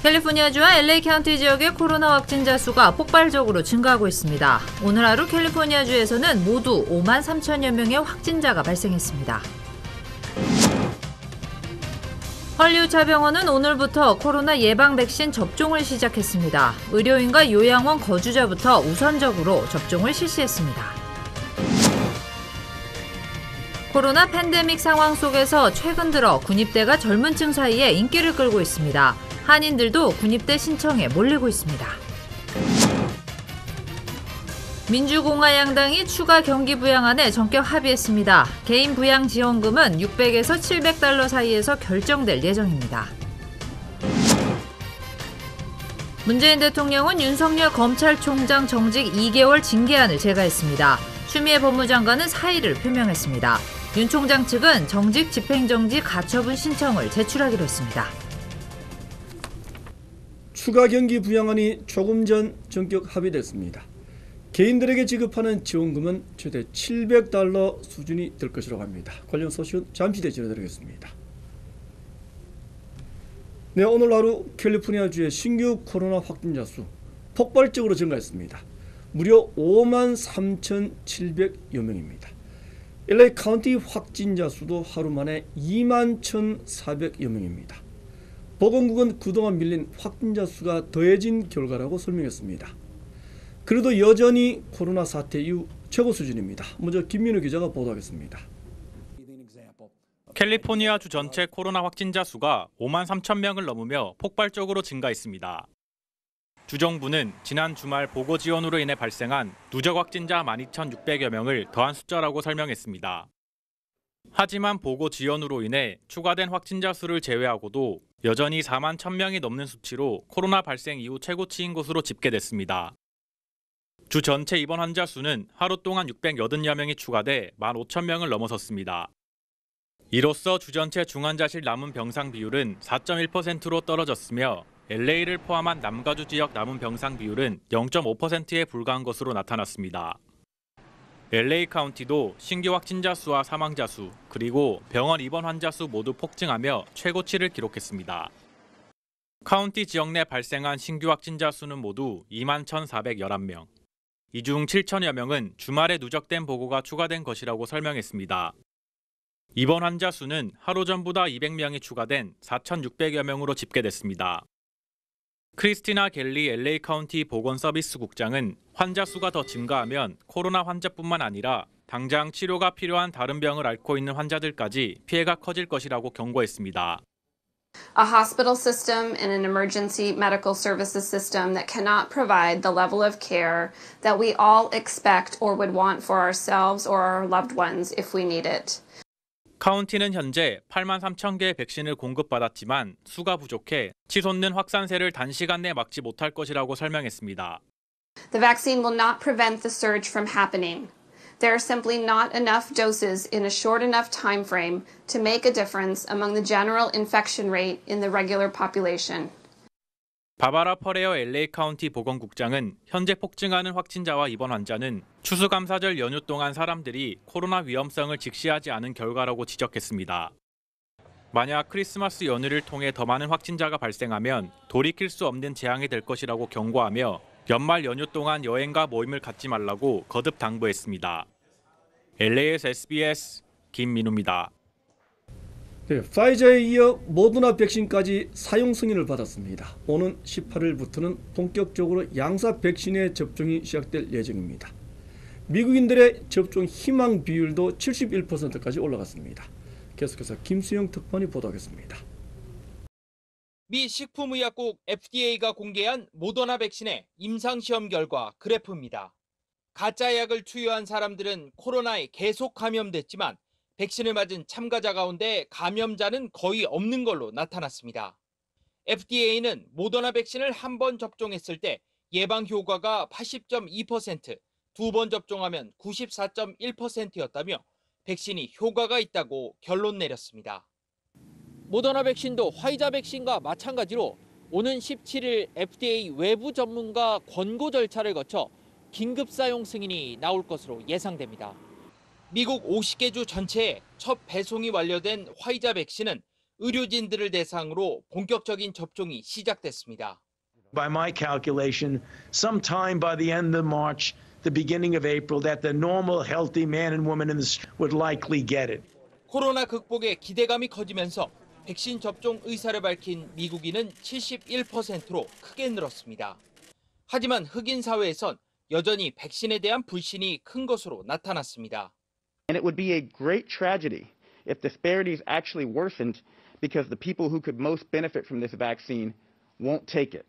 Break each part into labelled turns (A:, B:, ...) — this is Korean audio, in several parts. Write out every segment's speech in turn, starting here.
A: 캘리포니아주와 LA 카운티 지역의 코로나 확진자 수가 폭발적으로 증가하고 있습니다. 오늘 하루 캘리포니아주에서는 모두 5만 3천여 명의 확진자가 발생했습니다. 헐리우드병원은 오늘부터 코로나 예방 백신 접종을 시작했습니다. 의료인과 요양원 거주자부터 우선적으로 접종을 실시했습니다. 코로나 팬데믹 상황 속에서 최근 들어 군입대가 젊은 층 사이에 인기를 끌고 있습니다. 한인들도 군입대 신청에 몰리고 있습니다. 민주공화 양당이 추가 경기 부양안에 전격 합의했습니다. 개인 부양 지원금은 600에서 700달러 사이에서 결정될 예정입니다. 문재인 대통령은 윤석열 검찰총장 정직 2개월 징계안을 제거했습니다. 추미애 법무장관은 사의를 표명했습니다. 윤 총장 측은 정직 집행정지 가처분 신청을 제출하기로 했습니다.
B: 추가 경기 부양안이 조금 전 전격 합의됐습니다. 개인들에게 지급하는 지원금은 최대 700달러 수준이 될 것이라고 합니다. 관련 소식은 잠시 뒤에 전해드리겠습니다. 네, 오늘 하루 캘리포니아주의 신규 코로나 확진자 수 폭발적으로 증가했습니다. 무려 5만 3,700여 명입니다. LA 카운티 확진자 수도 하루 만에 2만 1,400여 명입니다. 보건국은 그동안 밀린 확진자 수가 더해진 결과라고 설명했습니다. 그래도 여전히 코로나 사태 이후 최고 수준입니다. 먼저 김민우 기자가 보도하겠습니다.
C: 캘리포니아주 전체 코로나 확진자 수가 5만 3천 명을 넘으며 폭발적으로 증가했습니다. 주정부는 지난 주말 보고 지원으로 인해 발생한 누적 확진자 12,600여 명을 더한 숫자라고 설명했습니다. 하지만 보고 지연으로 인해 추가된 확진자 수를 제외하고도 여전히 4만 1,000명이 넘는 수치로 코로나 발생 이후 최고치인 것으로 집계됐습니다. 주 전체 입원 환자 수는 하루 동안 680여 명이 추가돼 15,000명을 넘어섰습니다. 이로써 주 전체 중환자실 남은 병상 비율은 4.1%로 떨어졌으며 LA를 포함한 남가주 지역 남은 병상 비율은 0.5%에 불과한 것으로 나타났습니다. LA 카운티도 신규 확진자 수와 사망자 수, 그리고 병원 입원 환자 수 모두 폭증하며 최고치를 기록했습니다. 카운티 지역 내 발생한 신규 확진자 수는 모두 2만 1,411명. 이 중 7천여 명은 주말에 누적된 보고가 추가된 것이라고 설명했습니다. 입원 환자 수는 하루 전보다 200명이 추가된 4,600여 명으로 집계됐습니다. 크리스티나 갤리 LA 카운티 보건서비스국장은 환자 수가 더 증가하면 코로나 환자뿐만 아니라 당장 치료가 필요한 다른 병을 앓고 있는 환자들까지 피해가 커질 것이라고 경고했습니다.
D: A hospital system and an emergency medical services system that cannot provide the level of care that we all expect or would want for ourselves or our loved ones if we need it.
C: 카운티는 현재 8만 3천 개의 백신을 공급받았지만 수가 부족해 치솟는 확산세를 단시간 내 막지 못할 것이라고 설명했습니다.
D: The vaccine will not prevent the surge from happening. There are simply not enough doses in a short enough time frame to make a difference among the general infection rate in the regular population.
C: 바바라 퍼레어 LA 카운티 보건국장은 현재 폭증하는 확진자와 입원 환자는 추수감사절 연휴 동안 사람들이 코로나 위험성을 직시하지 않은 결과라고 지적했습니다. 만약 크리스마스 연휴를 통해 더 많은 확진자가 발생하면 돌이킬 수 없는 재앙이 될 것이라고 경고하며 연말 연휴 동안 여행과 모임을 갖지 말라고 거듭 당부했습니다. LA에서 SBS 김민우입니다.
B: 네, 파이저에 이어 모더나 백신까지 사용 승인을 받았습니다. 오는 18일부터는 본격적으로 양사 백신의 접종이 시작될 예정입니다. 미국인들의 접종 희망 비율도 71%까지 올라갔습니다. 계속해서 김수영 특파원이 보도하겠습니다.
E: 미 식품의약국 FDA가 공개한 모더나 백신의 임상시험 결과 그래프입니다. 가짜 약을 투여한 사람들은 코로나에 계속 감염됐지만 백신을 맞은 참가자 가운데 감염자는 거의 없는 걸로 나타났습니다. FDA는 모더나 백신을 한 번 접종했을 때 예방 효과가 80.2%, 두 번 접종하면 94.1%였다며 백신이 효과가 있다고 결론 내렸습니다. 모더나 백신도 화이자 백신과 마찬가지로 오는 17일 FDA 외부 전문가 권고 절차를 거쳐 긴급 사용 승인이 나올 것으로 예상됩니다. 미국 50개 주 전체에 첫 배송이 완료된 화이자 백신은 의료진들을 대상으로 본격적인 접종이 시작됐습니다.
F: By my calculation, sometime by the end of March, the beginning of April, that the normal, healthy man and woman in the street would likely get it.
E: 코로나 극복에 기대감이 커지면서 백신 접종 의사를 밝힌 미국인은 71%로 크게 늘었습니다. 하지만 흑인 사회에선 여전히 백신에 대한 불신이 큰 것으로 나타났습니다.
G: And it would be a great tragedy if disparities actually worsened because the people who could most benefit from this vaccine won't take it.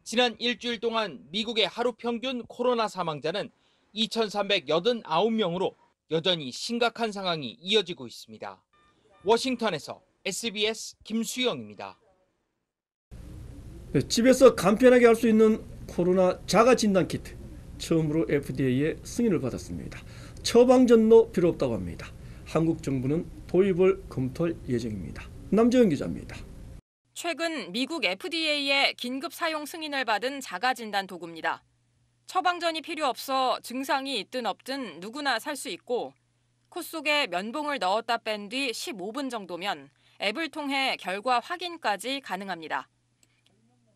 E: 지난 일주일 동안 미국의 하루 평균 코로나 사망자는 2,389명으로 여전히 심각한 상황이 이어지고 있습니다. 워싱턴에서 SBS 김수영입니다.
B: 네, 집에서 간편하게 할 수 있는 코로나 자가 진단 키트 처음으로 FDA의 승인을 받았습니다. 처방전도 필요 없다고 합니다. 한국 정부는 도입을 검토할 예정입니다. 남재현 기자입니다.
H: 최근 미국 FDA의 긴급 사용 승인을 받은 자가진단 도구입니다. 처방전이 필요 없어 증상이 있든 없든 누구나 살 수 있고 코 속에 면봉을 넣었다 뺀 뒤 15분 정도면 앱을 통해 결과 확인까지 가능합니다.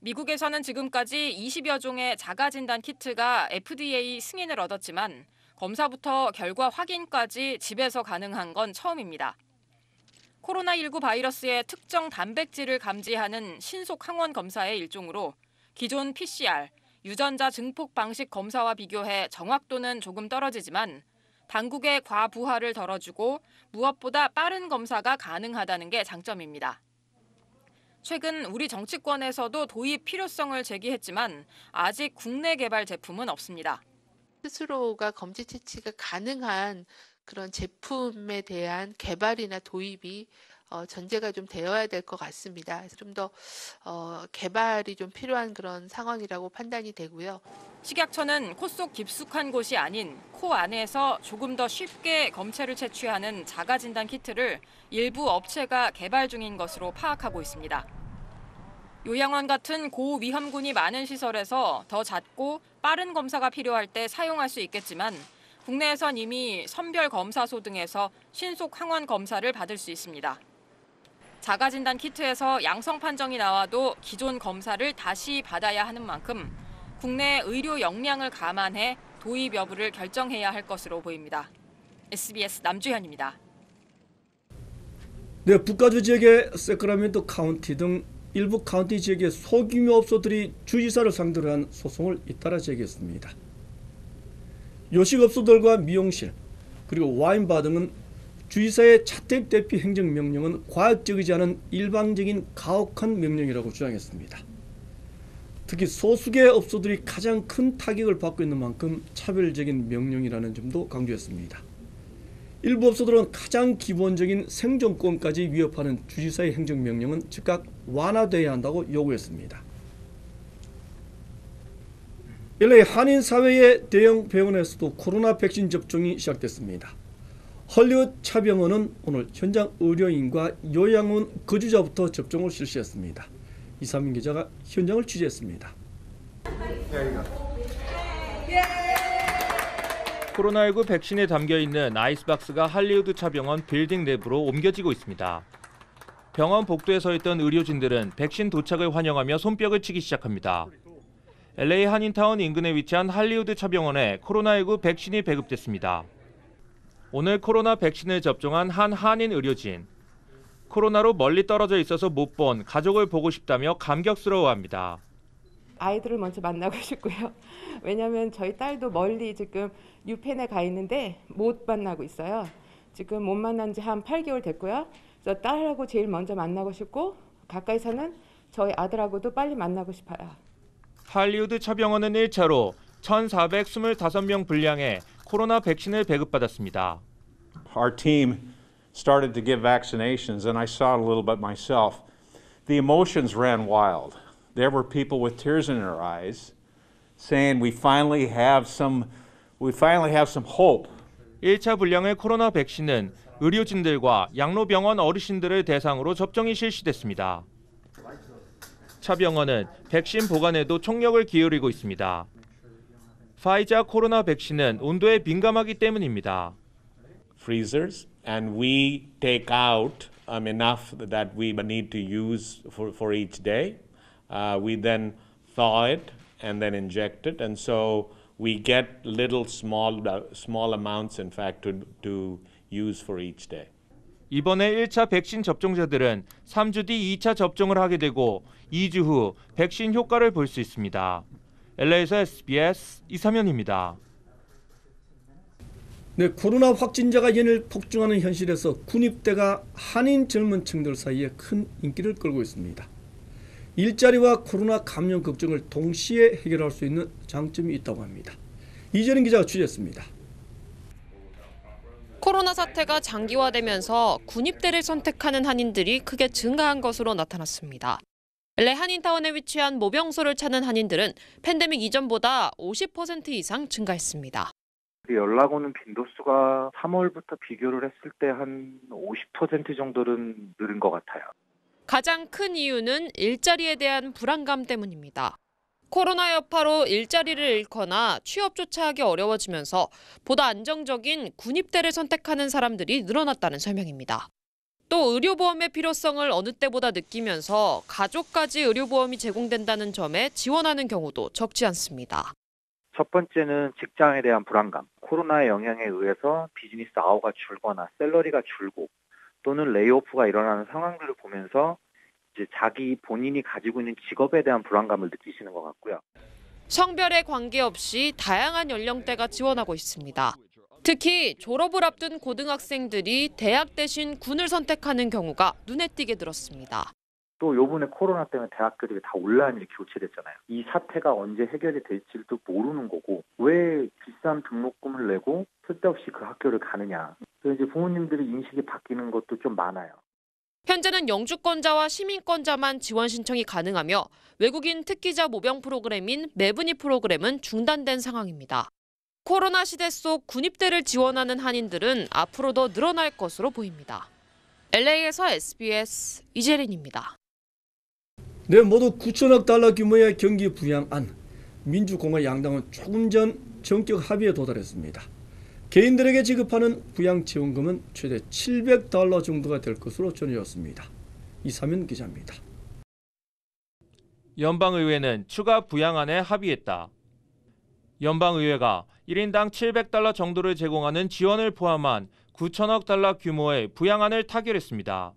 H: 미국에서는 지금까지 20여 종의 자가진단 키트가 FDA 승인을 얻었지만 검사부터 결과 확인까지 집에서 가능한 건 처음입니다. 코로나19 바이러스의 특정 단백질을 감지하는 신속 항원 검사의 일종으로 기존 PCR, 유전자 증폭 방식 검사와 비교해 정확도는 조금 떨어지지만 당국의 과부하를 덜어주고 무엇보다 빠른 검사가 가능하다는 게 장점입니다. 최근 우리 정치권에서도 도입 필요성을 제기했지만 아직 국내 개발 제품은 없습니다.
I: 스스로가 검지 채취가 가능한 그런 제품에 대한 개발이나 도입이 전제가 좀 되어야 될 것 같습니다. 그래서 좀 더 개발이 좀 필요한 그런 상황이라고 판단이 되고요.
H: 식약처는 코 속 깊숙한 곳이 아닌 코 안에서 조금 더 쉽게 검체를 채취하는 자가진단 키트를 일부 업체가 개발 중인 것으로 파악하고 있습니다. 요양원 같은 고위험군이 많은 시설에서 더 잦고 빠른 검사가 필요할 때 사용할 수 있겠지만 국내에선 이미 선별검사소 등에서 신속 항원 검사를 받을 수 있습니다. 자가진단 키트에서 양성 판정이 나와도 기존 검사를 다시 받아야 하는 만큼 국내 의료 역량을 감안해 도입 여부를 결정해야 할 것으로 보입니다. SBS 남주현입니다.
B: 네, 북가주 지역의 세크라멘토 카운티 등 일부 카운티 지역의 소규모 업소들이 주지사를 상대로 한 소송을 잇따라 제기했습니다. 요식업소들과 미용실, 그리고 와인바 등은 주지사의 자택 대피 행정명령은 과학적이지 않은 일방적인 가혹한 명령이라고 주장했습니다. 특히 소수의 업소들이 가장 큰 타격을 받고 있는 만큼 차별적인 명령이라는 점도 강조했습니다. 일부 업소들은 가장 기본적인 생존권까지 위협하는 주지사의 행정명령은 즉각 완화돼야 한다고 요구했습니다. LA 한인사회의 대형 병원에서도 코로나 백신 접종이 시작됐습니다. 헐리우드 차병원은 오늘 현장 의료인과 요양원 거주자부터 접종을 실시했습니다. 이상민 기자가 현장을 취재했습니다.
J: 코로나19 백신에 담겨있는 아이스박스가 할리우드 차병원 빌딩 내부로 옮겨지고 있습니다. 병원 복도에 서 있던 의료진들은 백신 도착을 환영하며 손뼉을 치기 시작합니다. LA 한인타운 인근에 위치한 할리우드 차병원에 코로나19 백신이 배급됐습니다. 오늘 코로나 백신을 접종한 한 한인 의료진. 코로나로 멀리 떨어져 있어서 못 본 가족을 보고 싶다며 감격스러워합니다.
K: 아이들을 먼저 만나고 싶고요. 왜냐하면 저희 딸도 멀리 지금 유펜에 가 있는데 못 만나고 있어요. 지금 못 만난 지 한 8개월 됐고요. 그래서 딸하고 제일 먼저 만나고 싶고 가까이서는 저희 아들하고도 빨리 만나고 싶어요.
J: 할리우드 차병원은 1차로 1,425명 분량의 코로나 백신을 배급받았습니다.
L: Our team started to give vaccinations and I saw it a little bit myself. The emotions ran wild. There were people with tears in their eyes saying we finally have some hope.
J: 1차 분량의 코로나 백신은 의료진들과 양로병원 어르신들을 대상으로 접종이 실시됐습니다. 차병원은 백신 보관에도 총력을 기울이고 있습니다. 파이자 코로나 백신은 온도에 민감하기 때문입니다.
L: Freezers and we take out enough that we need to use for each day. We then thaw it and then inject it, and so we get little small amounts, in fact, to use for each day.
J: 이번에 1차 백신 접종자들은 3주 뒤 2차 접종을 하게 되고 2주 후 백신 효과를 볼 수 있습니다. LA에서 SBS 이삼현입니다.
B: 네, 코로나 확진자가 연일 폭증하는 현실에서 군입대가 한인 젊은 층들 사이에 큰 인기를 끌고 있습니다. 일자리와 코로나 감염 걱정을 동시에 해결할 수 있는 장점이 있다고 합니다. 이재린 기자가 취재했습니다.
M: 코로나 사태가 장기화되면서 군입대를 선택하는 한인들이 크게 증가한 것으로 나타났습니다. LA 한인타운에 위치한 모병소를 찾는 한인들은 팬데믹 이전보다 50% 이상 증가했습니다.
N: 연락 오는 빈도수가 3월부터 비교를 했을 때 한 50% 정도는 늘은 것 같아요.
M: 가장 큰 이유는 일자리에 대한 불안감 때문입니다. 코로나 여파로 일자리를 잃거나 취업조차 하기 어려워지면서 보다 안정적인 군입대를 선택하는 사람들이 늘어났다는 설명입니다. 또 의료보험의 필요성을 어느 때보다 느끼면서 가족까지 의료보험이 제공된다는 점에 지원하는 경우도 적지 않습니다.
N: 첫 번째는 직장에 대한 불안감. 코로나의 영향에 의해서 비즈니스 아워가 줄거나 샐러리가 줄고 또는 레이오프가 일어나는 상황들을 보면서 이제 본인이 가지고 있는 직업에 대한 불안감을 느끼시는 것 같고요.
M: 성별에 관계없이 다양한 연령대가 지원하고 있습니다. 특히 졸업을 앞둔 고등학생들이 대학 대신 군을 선택하는 경우가 눈에 띄게 늘었습니다.
N: 또 요번에 코로나 때문에 대학교들이 다 온라인으로 교체됐잖아요. 이 사태가 언제 해결이 될지도 모르는 거고 왜 비싼 등록금을 내고 쓸데없이 그 학교를 가느냐. 그래서 이제 부모님들의 인식이 바뀌는 것도 좀 많아요.
M: 현재는 영주권자와 시민권자만 지원 신청이 가능하며 외국인 특기자 모병 프로그램인 매분이 프로그램은 중단된 상황입니다. 코로나 시대 속 군입대를 지원하는 한인들은 앞으로 더 늘어날 것으로 보입니다. LA에서 SBS 이재린입니다.
B: 네, 모두 9천억 달러 규모의 경기 부양안. 민주공화 양당은 조금 전 전격 합의에 도달했습니다. 개인들에게 지급하는 부양 지원금은 최대 $700 정도가 될 것으로 전해졌습니다. 이삼현 기자입니다.
J: 연방의회는 추가 부양안에 합의했다. 연방의회가 1인당 $700 정도를 제공하는 지원을 포함한 9천억 달러 규모의 부양안을 타결했습니다.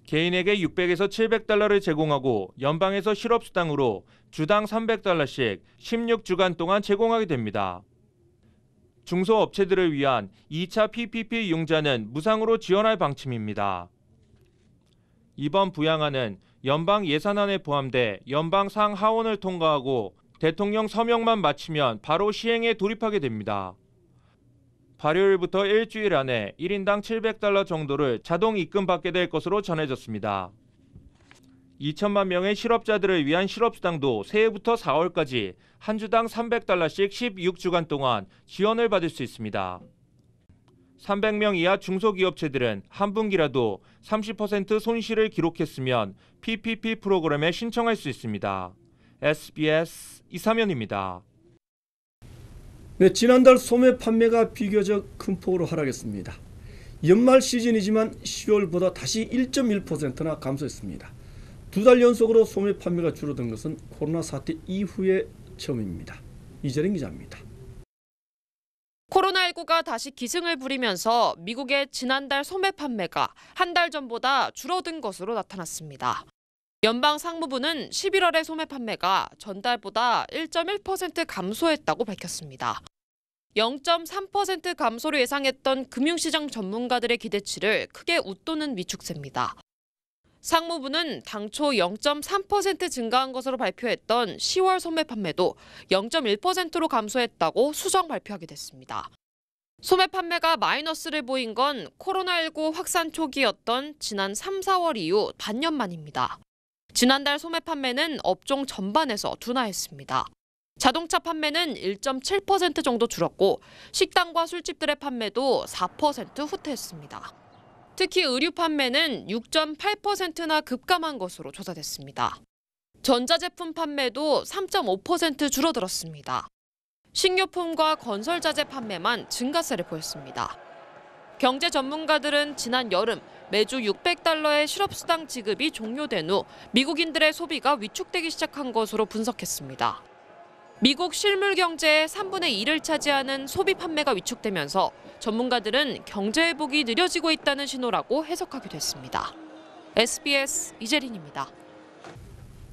J: 개인에게 $600에서 $700를 제공하고 연방에서 실업수당으로 주당 $300씩 16주간 동안 제공하게 됩니다. 중소업체들을 위한 2차 PPP 이용자는 무상으로 지원할 방침입니다. 이번 부양안은 연방 예산안에 포함돼 연방 상하원을 통과하고 대통령 서명만 마치면 바로 시행에 돌입하게 됩니다. 발효일부터 일주일 안에 1인당 $700 정도를 자동 입금받게 될 것으로 전해졌습니다. 2천만 명의 실업자들을 위한 실업수당도 새해부터 4월까지 한 주당 $300씩 16주간 동안 지원을 받을 수 있습니다. 300명 이하 중소기업체들은 한 분기라도 30% 손실을 기록했으면 PPP 프로그램에 신청할 수 있습니다. SBS 이삼현입니다.
B: 네, 지난달 소매 판매가 비교적 큰 폭으로 하락했습니다. 연말 시즌이지만 10월보다 다시 1.1%나 감소했습니다. 두 달 연속으로 소매 판매가 줄어든 것은 코로나 사태 이후의 처음입니다. 이재린 기자입니다.
M: 코로나19가 다시 기승을 부리면서 미국의 지난달 소매 판매가 한 달 전보다 줄어든 것으로 나타났습니다. 연방 상무부는 11월의 소매 판매가 전달보다 1.1% 감소했다고 밝혔습니다. 0.3% 감소를 예상했던 금융시장 전문가들의 기대치를 크게 웃도는 위축세입니다. 상무부는 당초 0.3% 증가한 것으로 발표했던 10월 소매 판매도 0.1%로 감소했다고 수정 발표하게 됐습니다. 소매 판매가 마이너스를 보인 건 코로나19 확산 초기였던 지난 3, 4월 이후 반년 만입니다. 지난달 소매 판매는 업종 전반에서 둔화했습니다. 자동차 판매는 1.7% 정도 줄었고 식당과 술집들의 판매도 4% 후퇴했습니다. 특히 의류 판매는 6.8%나 급감한 것으로 조사됐습니다. 전자제품 판매도 3.5% 줄어들었습니다. 식료품과 건설자재 판매만 증가세를 보였습니다. 경제 전문가들은 지난 여름 매주 $600의 실업수당 지급이 종료된 후 미국인들의 소비가 위축되기 시작한 것으로 분석했습니다. 미국 실물 경제의 3분의 1을 차지하는 소비 판매가 위축되면서 전문가들은 경제 회복이 느려지고 있다는 신호라고 해석하기도 했습니다. SBS 이재린입니다.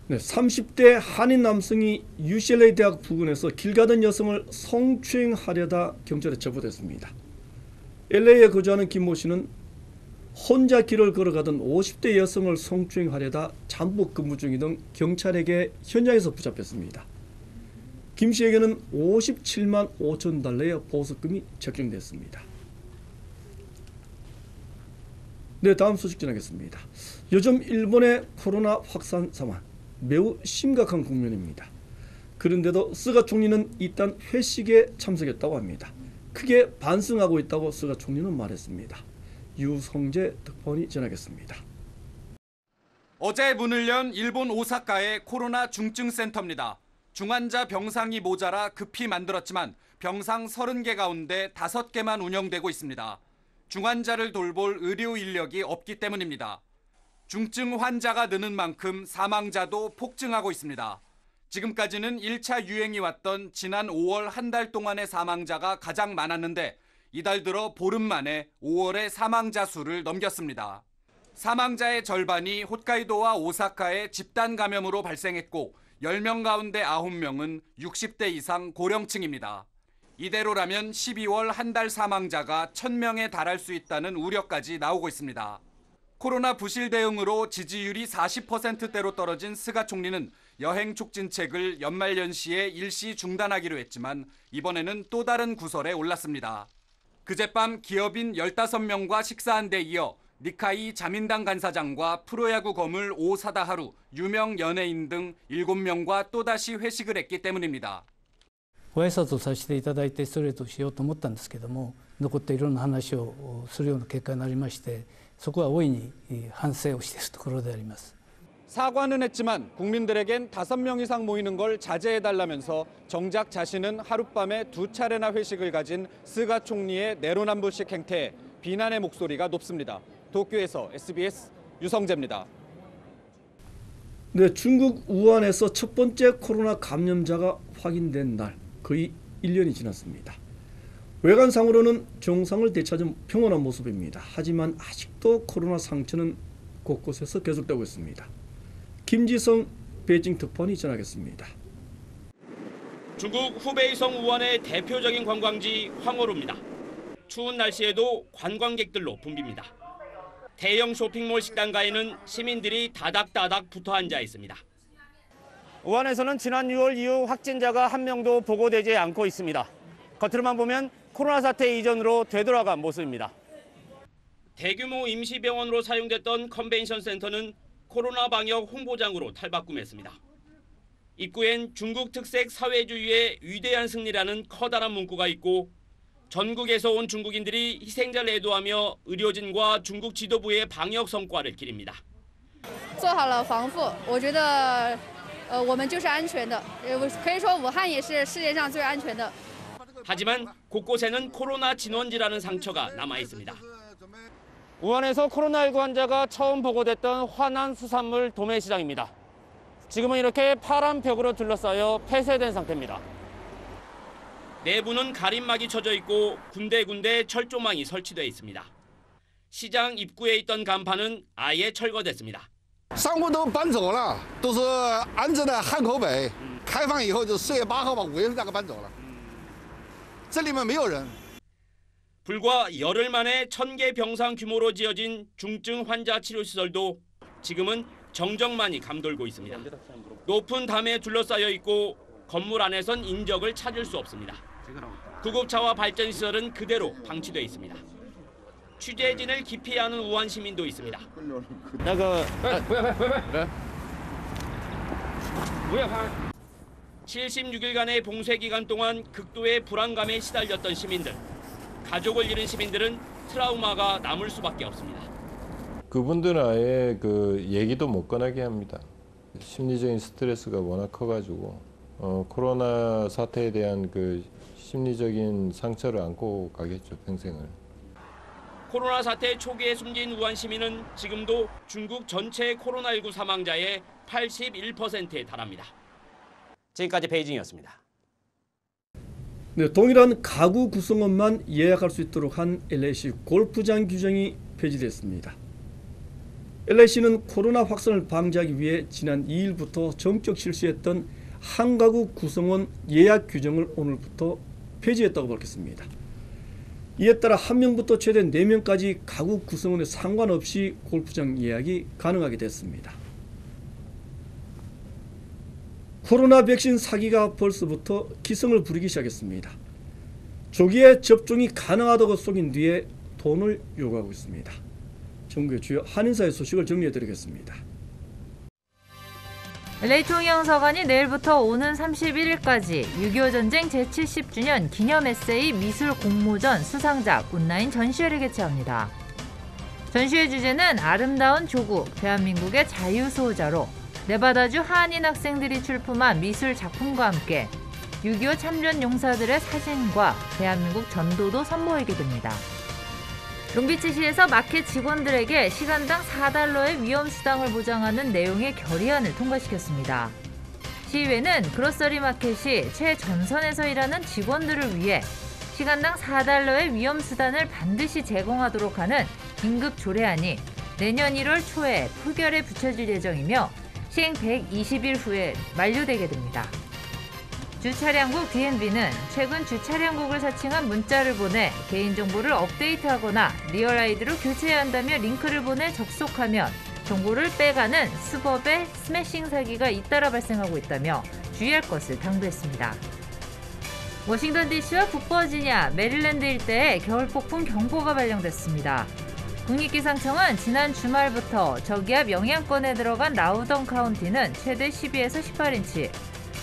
B: 네, 30대 한인 남성이 UCLA 대학 부근에서 길 가던 여성을 성추행하려다 경찰에 제보됐습니다. LA에 거주하는 김모 씨는 혼자 길을 걸어가던 50대 여성을 성추행하려다 잠복 근무 중이던 경찰에게 현장에서 붙잡혔습니다. 김 씨에게는 57만 5천 달러의 보석금이 책정됐습니다. 네, 다음 소식 전하겠습니다. 요즘 일본의 코로나 확산 상황 매우 심각한 국면입니다. 그런데도 스가 총리는 이딴 회식에 참석했다고 합니다. 크게 반성하고 있다고 스가 총리는 말했습니다. 유성재 특파원이 전하겠습니다.
O: 어제 문을 연 일본 오사카의 코로나 중증센터입니다. 중환자 병상이 모자라 급히 만들었지만 병상 30개 가운데 5개만 운영되고 있습니다. 중환자를 돌볼 의료 인력이 없기 때문입니다. 중증 환자가 느는 만큼 사망자도 폭증하고 있습니다. 지금까지는 1차 유행이 왔던 지난 5월 한 달 동안의 사망자가 가장 많았는데 이달 들어 보름 만에 5월의 사망자 수를 넘겼습니다. 사망자의 절반이 홋카이도와 오사카의 집단 감염으로 발생했고 10명 가운데 9명은 60대 이상 고령층입니다. 이대로라면 12월 한 달 사망자가 1000명에 달할 수 있다는 우려까지 나오고 있습니다. 코로나 부실 대응으로 지지율이 40%대로 떨어진 스가 총리는 여행 촉진책을 연말연시에 일시 중단하기로 했지만 이번에는 또 다른 구설에 올랐습니다. 그젯밤 기업인 15명과 식사한 데 이어 니카이 자민당 간사장과 프로야구 거물 오사다 하루, 유명 연예인 등 7명과 또다시 회식을 했기 때문입니다.
P: ご挨拶をさせていただいてストレートしようと思ったんですけども、残っていろんな話をするような結果になりまして、そこは大いに反省をしているところであります。
O: 사과는 했지만 국민들에겐 5명 이상 모이는 걸 자제해달라면서 정작 자신은 하룻밤에 2차례나 회식을 가진 스가 총리의 내로남불식 행태에 비난의 목소리가 높습니다. 도쿄에서 SBS 유성재입니다.
B: 네, 중국 우한에서 첫 번째 코로나 감염자가 확인된 날 거의 1년이 지났습니다. 외관상으로는 정상을 되찾은 평온한 모습입니다. 하지만 아직도 코로나 상처는 곳곳에서 계속되고 있습니다. 김지성 베이징 특파원이 전하겠습니다.
Q: 중국 후베이성 우한의 대표적인 관광지 황호루입니다. 추운 날씨에도 관광객들로 붐빕니다. 대형 쇼핑몰 식당가에는 시민들이 다닥다닥 붙어 앉아 있습니다.
R: 우한에서는 지난 6월 이후 확진자가 한 명도 보고되지 않고 있습니다. 겉으로만 보면 코로나 사태 이전으로 되돌아간 모습입니다.
Q: 대규모 임시병원으로 사용됐던 컨벤션 센터는 코로나 방역 홍보장으로 탈바꿈했습니다. 입구엔 중국 특색 사회주의의 위대한 승리라는 커다란 문구가 있고 전국에서 온 중국인들이 희생자를 애도하며 의료진과 중국 지도부의 방역 성과를 기립니다.
S: 做好了防护，我觉得我们就是安全的，可以说武汉也是世界上最安全的。
Q: 하지만 곳곳에는 코로나 진원지라는 상처가 남아 있습니다.
R: 우한에서 코로나19 환자가 처음 보고됐던 화난 수산물 도매시장입니다. 지금은 이렇게 파란 벽으로 둘러싸여 폐쇄된 상태입니다.
Q: 내부는 가림막이 쳐져 있고 군데군데 철조망이 설치돼 있습니다. 시장 입구에 있던 간판은 아예 철거됐습니다.
T: 商户都搬走了，都是安置在汉口北。开放以后就4月8号吧，5月份大概搬走了。这里面没有人。
Q: 불과 열흘 만에 1000개 병상 규모로 지어진 중증 환자 치료시설도 지금은 정적만이 감돌고 있습니다. 높은 담에 둘러싸여 있고 건물 안에선 인적을 찾을 수 없습니다. 구급차와 발전시설은 그대로 방치돼 있습니다. 취재진을 기피하는 우한 시민도 있습니다. 76일간의 봉쇄 기간 동안 극도의 불안감에 시달렸던 시민들. 가족을 잃은 시민들은 트라우마가 남을 수밖에 없습니다.
U: 그분들은 아예 얘기도 못 꺼내게 합니다. 심리적인 스트레스가 워낙 커가지고 코로나 사태에 대한 심리적인 상처를 안고 가겠죠, 평생을.
Q: 코로나 사태 초기에 숨진 우한 시민은 지금도 중국 전체 코로나19 사망자의 81%에 달합니다.
A: 지금까지 베이징이었습니다.
B: 네, 동일한 가구 구성원만 예약할 수 있도록 한 LA시 골프장 규정이 폐지됐습니다. LA시는 코로나 확산을 방지하기 위해 지난 2일부터 전격 실시했던 한 가구 구성원 예약 규정을 오늘부터 폐지했다고 밝혔습니다. 이에 따라 1명부터 최대 4명까지 가구 구성원에 상관없이 골프장 예약이 가능하게 됐습니다. 코로나 백신 사기가 벌써부터 기승을 부리기 시작했습니다. 조기에 접종이 가능하다고 속인 뒤에 돈을 요구하고 있습니다. 전국의 주요 한인사회 소식을 정리해드리겠습니다.
V: LA 통영서관이 내일부터 오는 31일까지 6.25 전쟁 제70주년 기념 에세이 미술 공모전 수상작 온라인 전시회를 개최합니다. 전시회 주제는 아름다운 조국, 대한민국의 자유수호자로 네바다주 한인 학생들이 출품한 미술 작품과 함께 6.25 참전 용사들의 사진과 대한민국 전도도 선보이게 됩니다. 롱비치시에서 마켓 직원들에게 시간당 $4의 위험수당을 보장하는 내용의 결의안을 통과시켰습니다. 시의회는 그로서리 마켓이 최전선에서 일하는 직원들을 위해 시간당 $4의 위험수단을 반드시 제공하도록 하는 긴급 조례안이 내년 1월 초에 표결에 붙여질 예정이며 시행 120일 후에 만료되게 됩니다. 주차량국 DNB는 최근 주차량국을 사칭한 문자를 보내 개인정보를 업데이트하거나 리얼아이디로 교체해야 한다며 링크를 보내 접속하면 정보를 빼가는 수법의 스매싱 사기가 잇따라 발생하고 있다며 주의할 것을 당부했습니다. 워싱턴 DC와 북버지니아, 메릴랜드 일대에 겨울폭풍 경보가 발령됐습니다. 국립기상청은 지난 주말부터 저기압 영향권에 들어간 라우던 카운티는 최대 12에서 18인치,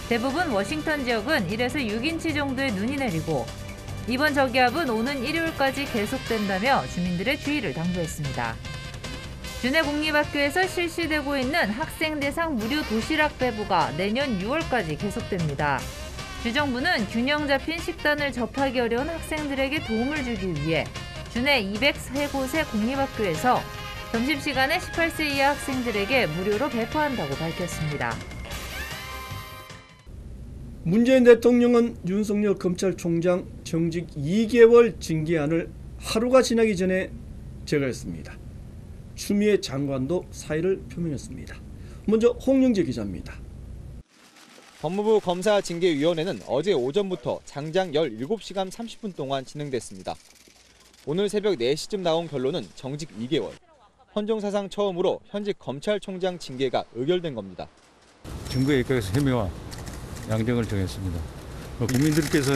V: 대부분 워싱턴 지역은 1에서 6인치 정도의 눈이 내리고 이번 저기압은 오는 일요일까지 계속된다며 주민들의 주의를 당부했습니다. 주내 공립학교에서 실시되고 있는 학생 대상 무료 도시락 배부가 내년 6월까지 계속됩니다. 주정부는 균형 잡힌 식단을 접하기 어려운 학생들에게 도움을 주기 위해 주내 203곳의 공립학교에서 점심시간에 18세 이하 학생들에게 무료로 배포한다고 밝혔습니다.
B: 문재인 대통령은 윤석열 검찰총장 정직 2개월 징계안을 하루가 지나기 전에 제거했습니다. 추미애 장관도 사의를 표명했습니다. 먼저 홍영재 기자입니다.
W: 법무부 검사징계위원회는 어제 오전부터 장장 17시간 30분 동안 진행됐습니다. 오늘 새벽 4시쯤 나온 결론은 정직 2개월. 헌정사상 처음으로 현직 검찰총장 징계가 의결된 겁니다.
X: 증거에 입각해서 혐의와 양형을 정했습니다. 국민들께서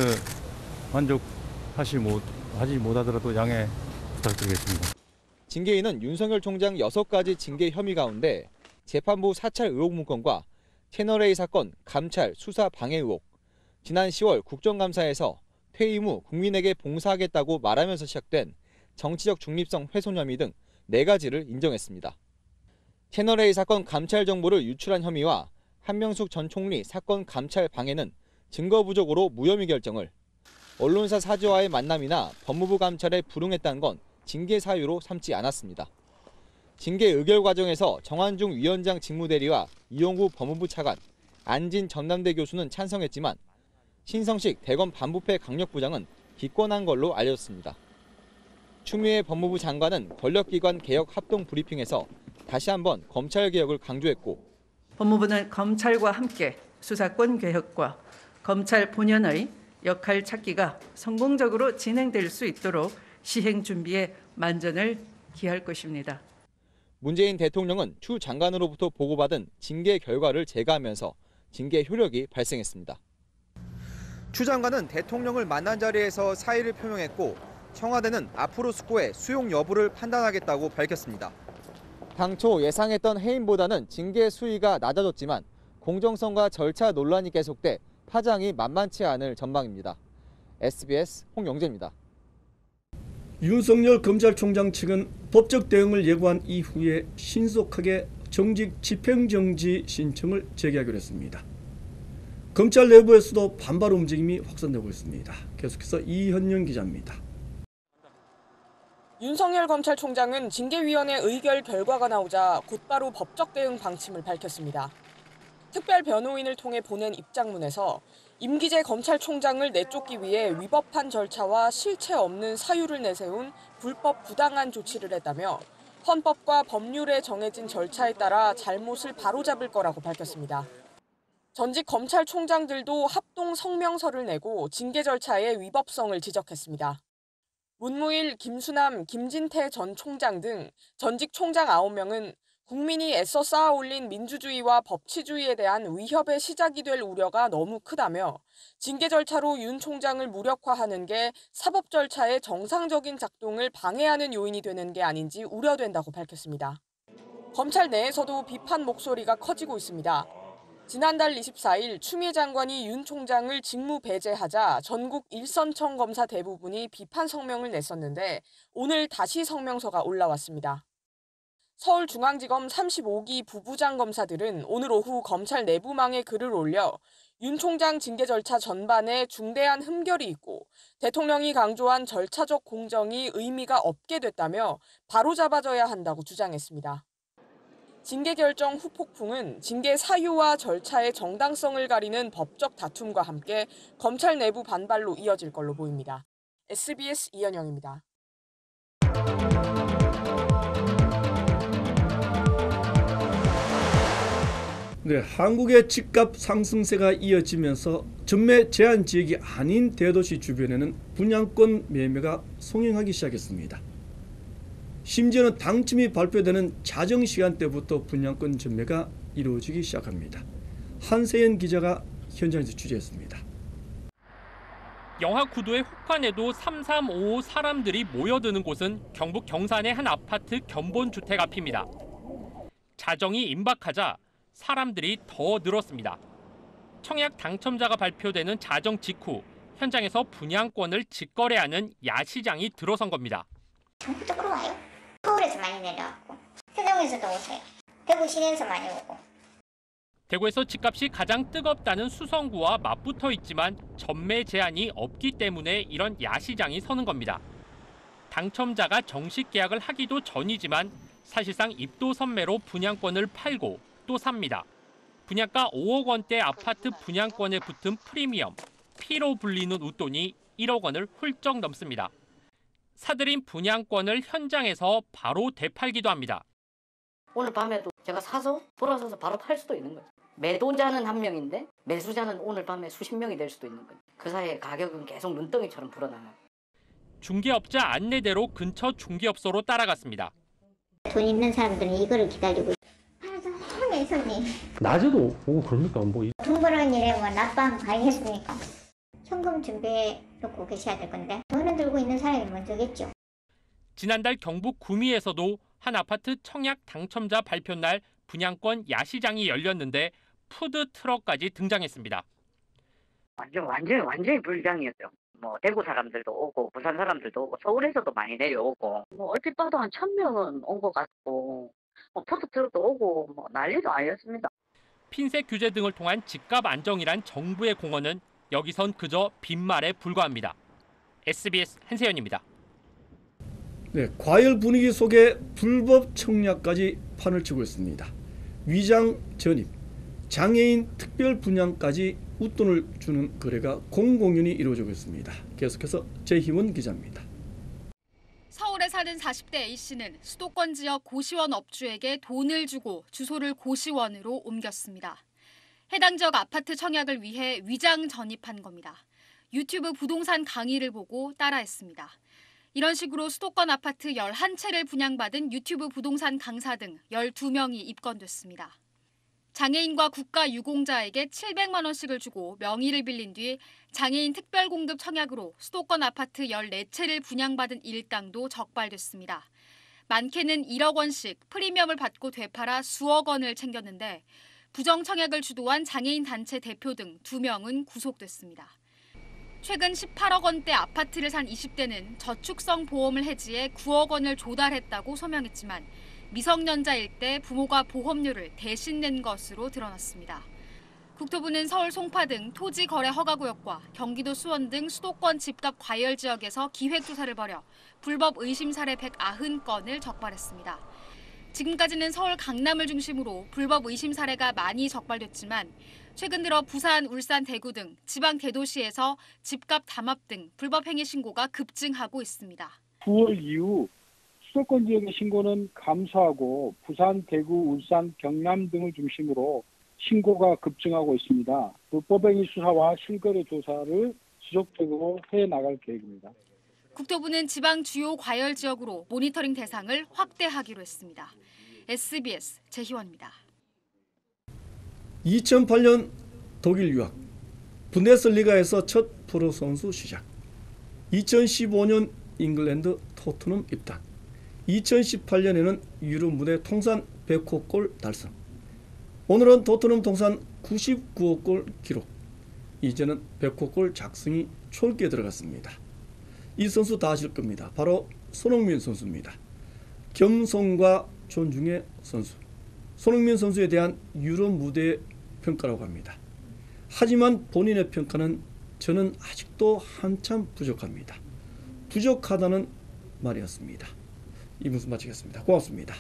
X: 만족하지 못하더라도 양해 부탁드리겠습니다.
W: 징계인은 윤석열 총장 6가지 징계 혐의 가운데 재판부 사찰 의혹 문건과 채널A 사건 감찰 수사 방해 의혹, 지난 10월 국정감사에서 퇴임 후 국민에게 봉사하겠다고 말하면서 시작된 정치적 중립성 훼손 혐의 등 4가지를 인정했습니다. 채널A 사건 감찰 정보를 유출한 혐의와 한명숙 전 총리 사건 감찰 방해는 증거 부족으로 무혐의 결정을, 언론사 사저와의 만남이나 법무부 감찰에 불응했다는 건 징계 사유로 삼지 않았습니다. 징계 의결 과정에서 정한중 위원장 직무대리와 이용구 법무부 차관, 안진 전남대 교수는 찬성했지만 신성식 대검 반부패 강력부장은 기권한 걸로 알려졌습니다. 추미애 법무부 장관은 권력기관 개혁 합동 브리핑에서 다시 한번 검찰개혁을 강조했고,
Y: 법무부는 검찰과 함께 수사권 개혁과 검찰 본연의 역할 찾기가 성공적으로 진행될 수 있도록 시행 준비에 만전을 기할 것입니다.
W: 문재인 대통령은 추 장관으로부터 보고받은 징계 결과를 제거하면서 징계 효력이 발생했습니다. 추 장관은 대통령을 만난 자리에서 사의를 표명했고 청와대는 앞으로 숙고의 수용 여부를 판단하겠다고 밝혔습니다. 당초 예상했던 해임보다는 징계 수위가 낮아졌지만 공정성과 절차 논란이 계속돼 파장이 만만치 않을 전망입니다. SBS 홍영재입니다.
B: 윤석열 검찰총장 측은 법적 대응을 예고한 이후에 신속하게 정직 집행정지 신청을 제기하기로 했습니다. 검찰 내부에서도 반발 움직임이 확산되고 있습니다. 계속해서 이현영 기자입니다.
H: 윤석열 검찰총장은 징계위원회 의결 결과가 나오자 곧바로 법적 대응 방침을 밝혔습니다. 특별 변호인을 통해 보낸 입장문에서 임기재 검찰총장을 내쫓기 위해 위법한 절차와 실체 없는 사유를 내세운 불법 부당한 조치를 했다며 헌법과 법률에 정해진 절차에 따라 잘못을 바로잡을 거라고 밝혔습니다. 전직 검찰총장들도 합동 성명서를 내고 징계 절차의 위법성을 지적했습니다. 문무일, 김수남, 김진태 전 총장 등 전직 총장 9명은 국민이 애써 쌓아올린 민주주의와 법치주의에 대한 위협의 시작이 될 우려가 너무 크다며 징계 절차로 윤 총장을 무력화하는 게 사법 절차의 정상적인 작동을 방해하는 요인이 되는 게 아닌지 우려된다고 밝혔습니다. 검찰 내에서도 비판 목소리가 커지고 있습니다. 지난달 24일 추미애 장관이 윤 총장을 직무 배제하자 전국 일선청 검사 대부분이 비판 성명을 냈었는데 오늘 다시 성명서가 올라왔습니다. 서울중앙지검 35기 부부장 검사들은 오늘 오후 검찰 내부망에 글을 올려 윤 총장 징계 절차 전반에 중대한 흠결이 있고 대통령이 강조한 절차적 공정이 의미가 없게 됐다며 바로잡아져야 한다고 주장했습니다. 징계 결정 후폭풍은 징계 사유와 절차의 정당성을 가리는 법적 다툼과 함께 검찰 내부 반발로 이어질 걸로 보입니다. SBS 이현영입니다.
B: 네, 한국의 집값 상승세가 이어지면서 전매 제한 지역이 아닌 대도시 주변에는 분양권 매매가 성행하기 시작했습니다. 심지어는 당첨이 발표되는 자정 시간대부터 분양권 전매가 이루어지기 시작합니다. 한세연 기자가 현장에서 취재했습니다.
C: 영하 9도의 혹한에도 3355 사람들이 모여드는 곳은 경북 경산의 한 아파트 견본주택 앞입니다. 자정이 임박하자 사람들이 더 늘었습니다. 청약 당첨자가 발표되는 자정 직후 현장에서 분양권을 직거래하는 야시장이 들어선 겁니다.
D: 전국적으로 와요. 서울에서 많이 내려왔고 세종에서도 오세요. 대구 시내에서 많이 오고.
C: 대구에서 집값이 가장 뜨겁다는 수성구와 맞붙어 있지만 전매 제한이 없기 때문에 이런 야시장이 서는 겁니다. 당첨자가 정식 계약을 하기도 전이지만 사실상 입도 선매로 분양권을 팔고 또 삽니다. 분양가 5억 원대 아파트 분양권에 붙은 프리미엄, P로 불리는 웃돈이 1억 원을 훌쩍 넘습니다. 사들인 분양권을 현장에서 바로 되팔기도 합니다.
E: 오늘 밤에도 제가 사서 돌아서서 바로 팔 수도 있는 거죠. 매도자는 한 명인데 매수자는 오늘 밤에 수십 명이 될 수도 있는 거죠. 그 사이에 가격은 계속 눈덩이처럼 불어나요.
C: 중개업자 안내대로 근처 중개업소로 따라갔습니다.
D: 돈 있는 사람들은 이거를 기다리고 하루에 있었니?
F: 낮에도 오고 그럽니까?
D: 돈 벌어는 일에 뭐 낮밤 가야겠습니까? 현금 준비해 놓고 계셔야 될 건데 돈을 들고 있는 사람이 먼저겠죠.
C: 지난달 경북 구미에서도 한 아파트 청약 당첨자 발표 날 분양권 야시장이 열렸는데 푸드 트럭까지 등장했습니다.
G: 완전히 불장이었죠. 뭐 대구 사람들도 오고 부산 사람들도 오고 서울에서도 많이 내려오고 뭐 얼핏 봐도 한 1,000명은 온 것 같고 푸드 트럭도 오고 뭐 난리도 아니었습니다.
C: 핀셋 규제 등을 통한 집값 안정이란 정부의 공언은 여기선 그저 빈말에 불과합니다. SBS 한세연입니다.
B: 네, 과열 분위기 속에 불법 청약까지 판을 치고 있습니다. 위장 전입, 장애인 특별 분양까지 웃돈을 주는 거래가 공공연히 이루어지고 있습니다. 계속해서 재희원 기자입니다.
Z: 서울에 사는 40대 A씨는 수도권 지역 고시원 업주에게 돈을 주고 주소를 고시원으로 옮겼습니다. 해당 지역 아파트 청약을 위해 위장 전입한 겁니다. 유튜브 부동산 강의를 보고 따라했습니다. 이런 식으로 수도권 아파트 11채를 분양받은 유튜브 부동산 강사 등 12명이 입건됐습니다. 장애인과 국가 유공자에게 700만 원씩을 주고 명의를 빌린 뒤 장애인 특별공급 청약으로 수도권 아파트 14채를 분양받은 일당도 적발됐습니다. 많게는 1억 원씩 프리미엄을 받고 되팔아 수억 원을 챙겼는데 부정 청약을 주도한 장애인 단체 대표 등 2명은 구속됐습니다. 최근 18억 원대 아파트를 산 20대는 저축성 보험을 해지해 9억 원을 조달했다고 소명했지만 미성년자일 때 부모가 보험료를 대신 낸 것으로 드러났습니다. 국토부는 서울 송파 등 토지 거래 허가구역과 경기도 수원 등 수도권 집값 과열 지역에서 기획조사를 벌여 불법 의심 사례 190건을 적발했습니다. 지금까지는 서울 강남을 중심으로 불법 의심 사례가 많이 적발됐지만 최근 들어 부산, 울산, 대구 등 지방 대도시에서 집값 담합 등 불법 행위 신고가 급증하고 있습니다.
I: 9월 이후 수도권 지역의 신고는 감소하고 부산, 대구, 울산, 경남 등을 중심으로 신고가 급증하고 있습니다. 불법행위 수사와 실거래 조사를 지속적으로 해나갈 계획입니다.
Z: 국토부는 지방 주요 과열 지역으로 모니터링 대상을 확대하기로 했습니다. SBS 재희원입니다.
B: 2008년 독일 유학, 분데스리가에서 첫 프로 선수 시작, 2015년 잉글랜드 토트넘 입단, 2018년에는 유럽 무대 통산 100호 골 달성. 오늘은 토트넘 통산 99호 골 기록. 이제는 100호 골 작성이 초기에 들어갔습니다. 이 선수 다 아실 겁니다. 바로 손흥민 선수입니다. 겸손과 존중의 선수. 손흥민 선수에 대한 유럽 무대의 평가라고 합니다. 하지만 본인의 평가는 저는 아직도 한참 부족합니다. 부족하다는 말이었습니다. 이 분수 마치겠습니다. 고맙습니다.